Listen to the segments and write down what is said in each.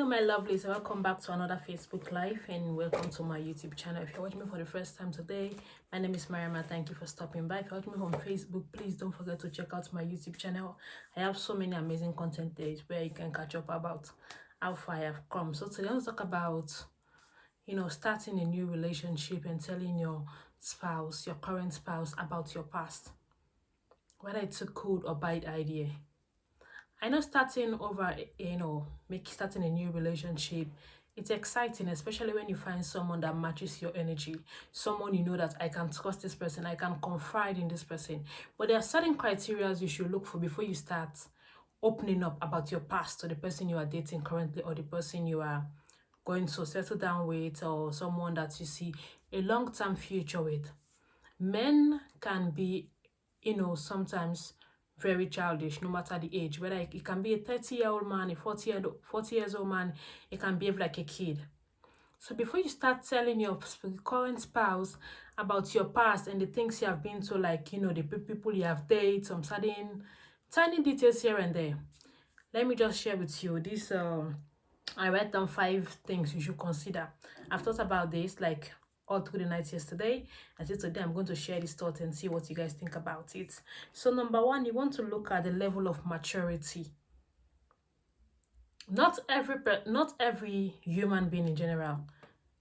Hello my lovelies, welcome back to another Facebook live and welcome to my YouTube channel. If you're watching me for the first time today, my name is Mariama. Thank you for stopping by. If you're watching me on Facebook, please don't forget to check out my YouTube channel. I have so many amazing content there where you can catch up about how far I have come. So today let's talk about starting a new relationship and telling your spouse, your current spouse, about your past, whether it's a good or bad idea. I know starting over, starting a new relationship, it's exciting, especially when you find someone that matches your energy, someone you know that I can trust this person, I can confide in this person. But there are certain criteria you should look for before you start opening up about your past to the person you are dating currently or the person you are going to settle down with or someone that you see a long-term future with. Men can be, sometimes very childish, no matter the age. Whether it can be a 30-year-old man, a 40 years old man, it can behave like a kid. So before you start telling your current spouse about your past and the things you have been to, like, the people you have dated, some certain tiny details here and there, let me just share with you this. I write down 5 things you should consider. I've thought about this like all through the night yesterday. And today I'm going to share this thought and see what you guys think about it. So number 1, you want to look at the level of maturity. Not every human being in general,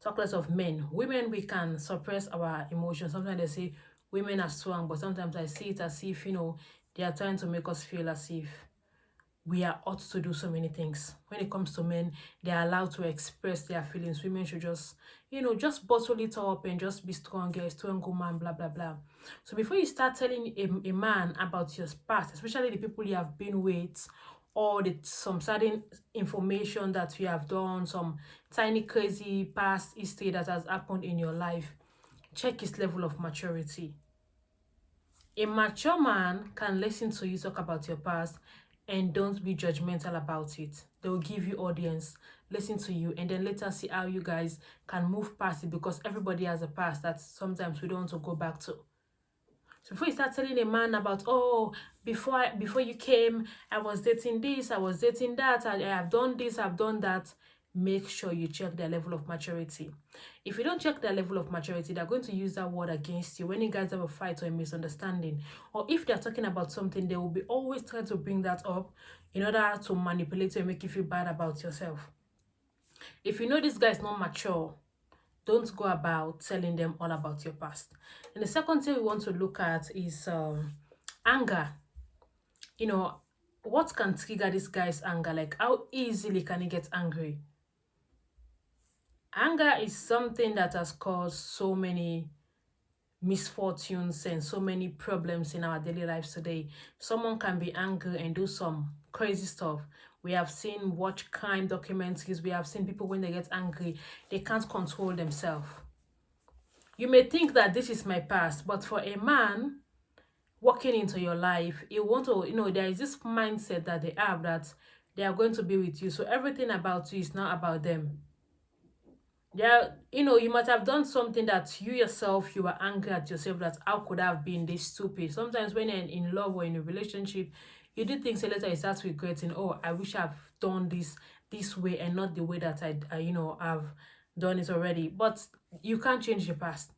talk less of men. Women, we can suppress our emotions. Sometimes they say women are strong, but sometimes I see it as if they are trying to make us feel as if we are ought to do so many things. When it comes to men, they are allowed to express their feelings. Women should just, just bottle it up and just be strong, a strong woman, blah, blah, blah. So before you start telling a man about your past, especially the people you have been with, or some certain information that you have done, some tiny crazy past history that has happened in your life, check his level of maturity. A mature man can listen to you talk about your past and don't be judgmental about it. They will give you audience, listen to you, and then later see how you guys can move past it, because everybody has a past that sometimes we don't want to go back to. So before you start telling a man about, oh, before you came, I was dating this, I was dating that, I have done this, I've done that, make sure you check their level of maturity. If you don't check their level of maturity, they're going to use that word against you when you guys have a fight or a misunderstanding. Or if they're talking about something, they will be always trying to bring that up in order to manipulate you and make you feel bad about yourself. If you know this guy is not mature, don't go about telling them all about your past. And the second thing we want to look at is anger. What can trigger this guy's anger? Like, how easily can he get angry? Anger is something that has caused so many misfortunes and so many problems in our daily lives today. Someone can be angry and do some crazy stuff. We have seen watch crime documentaries. We have seen people, when they get angry, they can't control themselves. You may think that this is my past, but for a man walking into your life, you want to, there is this mindset that they have that they are going to be with you. So everything about you is not about them. You might have done something that you yourself, you were angry at yourself, that how could I have been this stupid. Sometimes when you're in love or in a relationship, you do things and later you start regretting, oh, I wish I've done this way and not the way that I've done it already. But you can't change the past.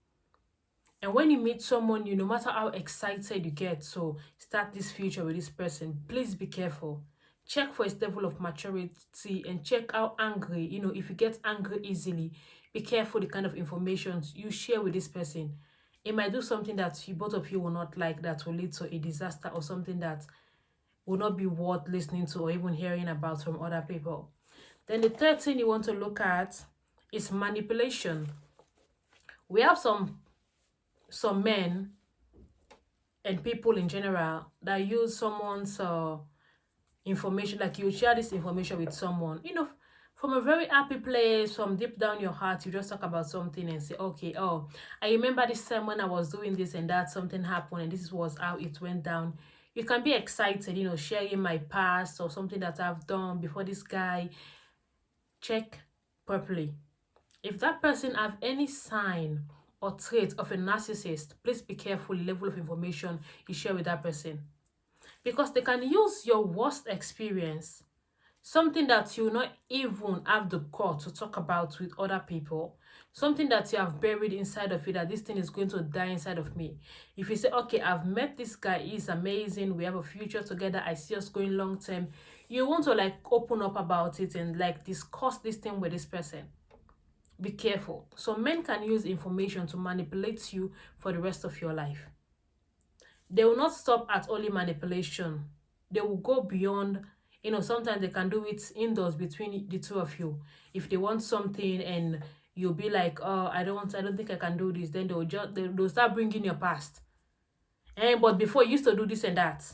And when you meet someone, no matter how excited you get, so start this future with this person, please be careful. Check for his level of maturity and check how angry, if you get angry easily, be careful the kind of information you share with this person. It might do something that both of you will not like, that will lead to a disaster or something that will not be worth listening to or even hearing about from other people. Then the third thing you want to look at is manipulation. We have some men and people in general that use someone's information. Like, you share this information with someone, from a very happy place, from deep down your heart, you just talk about something and say, okay, oh, I remember this time when I was doing this and that, something happened and this was how it went down. You can be excited, sharing my past or something that I've done before this guy. Check properly. If that person have any sign or trait of a narcissist, please be careful the level of information you share with that person, because they can use your worst experience something that you not even have the call to talk about with other people, something that you have buried inside of you, that this thing is going to die inside of me. If you say, okay, I've met this guy, he's amazing, we have a future together, I see us going long term, you want to like open up about it and like discuss this thing with this person. Be careful. So men can use information to manipulate you for the rest of your life. They will not stop at only manipulation. They will go beyond. Sometimes they can do it indoors between the two of you. If they want something and you'll be like, oh, I don't think I can do this, then they'll start bringing your past. But before, you used to do this and that.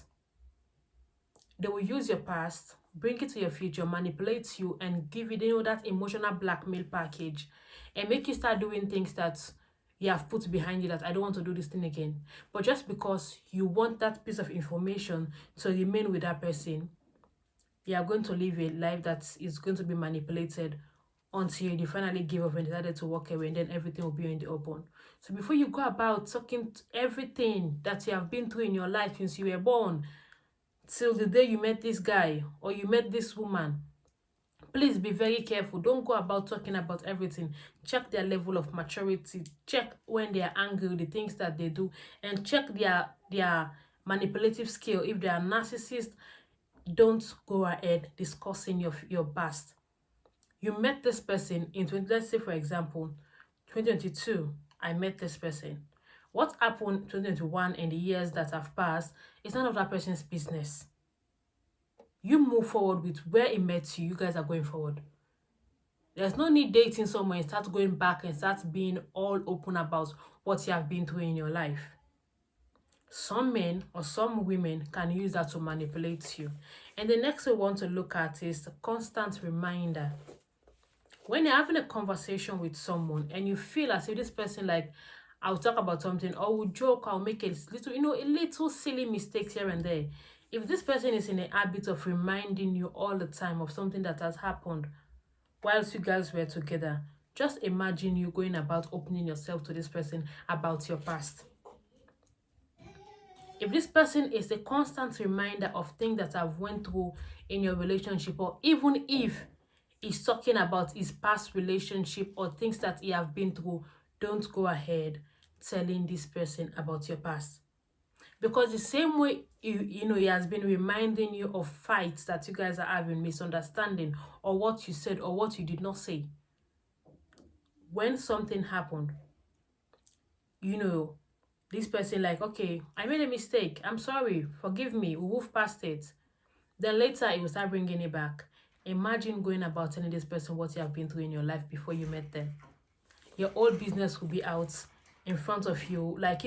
They will use your past, bring it to your future, manipulate you, and give you, that emotional blackmail package, and make you start doing things that you have put behind you, that I don't want to do this thing again. But just because you want that piece of information to remain with that person, you are going to live a life that is going to be manipulated until you finally give up and decided to walk away, and then everything will be in the open. So before you go about talking everything that you have been through in your life since you were born till the day you met this guy or you met this woman, please be very careful. Don't go about talking about everything. Check their level of maturity. Check when they are angry, the things that they do, and check their manipulative skill. If they are narcissists, don't go ahead discussing your past. You met this person in let's say for example 2022. I met this person. What happened 2021 and the years that have passed is none of that person's business. You move forward with where it met you. You guys are going forward. There's no need dating someone and start going back and start being all open about what you have been through in your life. Some men or some women can use that to manipulate you. And the next we want to look at is the constant reminder. When you're having a conversation with someone and you feel as if this person, like, I'll talk about something, or we'll joke, I'll make a little silly mistakes here and there. If this person is in a habit of reminding you all the time of something that has happened whilst you guys were together, just imagine you going about opening yourself to this person about your past. If this person is a constant reminder of things that I've went through in your relationship, or even if he's talking about his past relationship or things that he have been through, don't go ahead telling this person about your past. Because the same way he has been reminding you of fights that you guys are having, misunderstanding, or what you said or what you did not say. When something happened, this person like, okay, I made a mistake, I'm sorry, forgive me, we'll move past it. Then later it will start bringing it back. Imagine going about telling this person what you have been through in your life before you met them. Your whole business will be out in front of you. Like,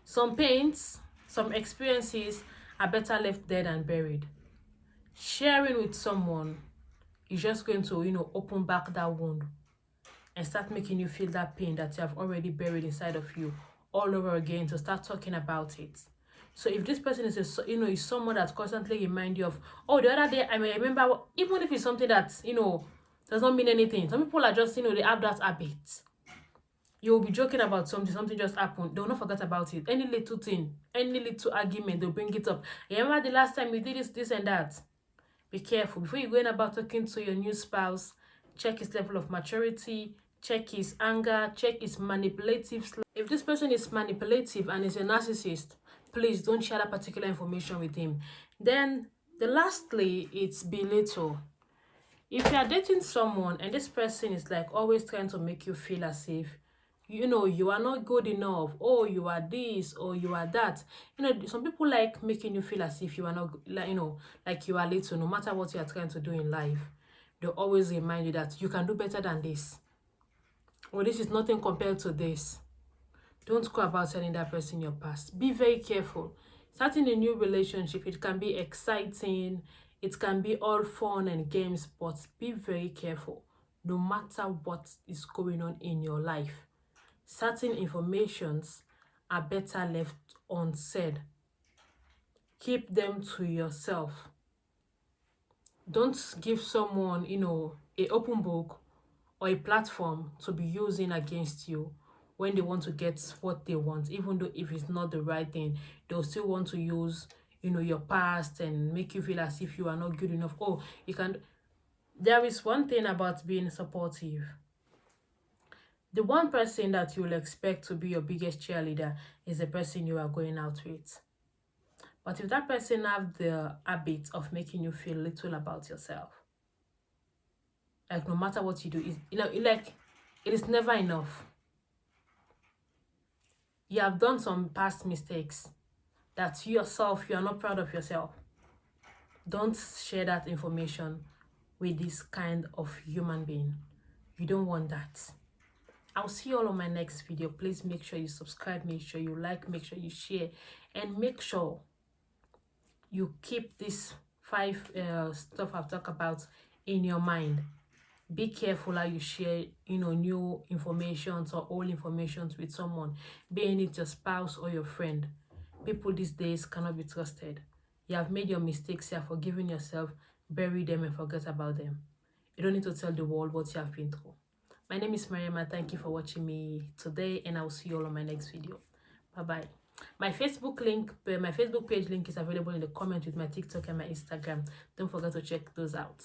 some pains, some experiences are better left dead and buried. Sharing with someone is just going to, open back that wound and start making you feel that pain that you have already buried inside of you all over again, to start talking about it. So if this person is is someone that constantly reminds you of, oh, the other day I remember, even if it's something that does not mean anything. Some people are just they have that habit. You'll be joking about something just happened, they'll not forget about it. Any little thing, any little argument, they'll bring it up. Remember the last time you did this and that? Be careful before you're going about talking to your new spouse. Check his level of maturity, check his anger, check his manipulative. If this person is manipulative and is a narcissist, please don't share that particular information with him. Then lastly, it's belittle. If you are dating someone and this person is like always trying to make you feel as if you are not good enough, or you are this, or you are that. Some people like making you feel as if you are not, like you are little. No matter what you are trying to do in life, they'll always remind you that you can do better than this, or this is nothing compared to this. Don't go about telling that person your past. Be very careful. Starting a new relationship, it can be exciting, it can be all fun and games, but be very careful. No matter what is going on in your life, certain informations are better left unsaid. Keep them to yourself. Don't give someone, an open book or a platform to be using against you when they want to get what they want. Even though if it's not the right thing, they'll still want to use, your past and make you feel as if you are not good enough. Oh, you can. There is one thing about being supportive. The one person that you'll expect to be your biggest cheerleader is the person you are going out with. But if that person have the habit of making you feel little about yourself, like no matter what you do, is like it is never enough. You have done some past mistakes that you yourself, you are not proud of yourself. Don't share that information with this kind of human being. You don't want that. I'll see you all on my next video. Please make sure you subscribe, make sure you like, make sure you share, and make sure you keep this 5 stuff I've talked about in your mind. Be careful how you share, new information or old information with someone, being it your spouse or your friend. People these days cannot be trusted. You have made your mistakes, you have forgiven yourself, bury them and forget about them. You don't need to tell the world what you have been through. My name is Mariama. Thank you for watching me today, and I'll see you all on my next video. Bye-bye. My Facebook page link is available in the comment with my TikTok and my Instagram. Don't forget to check those out.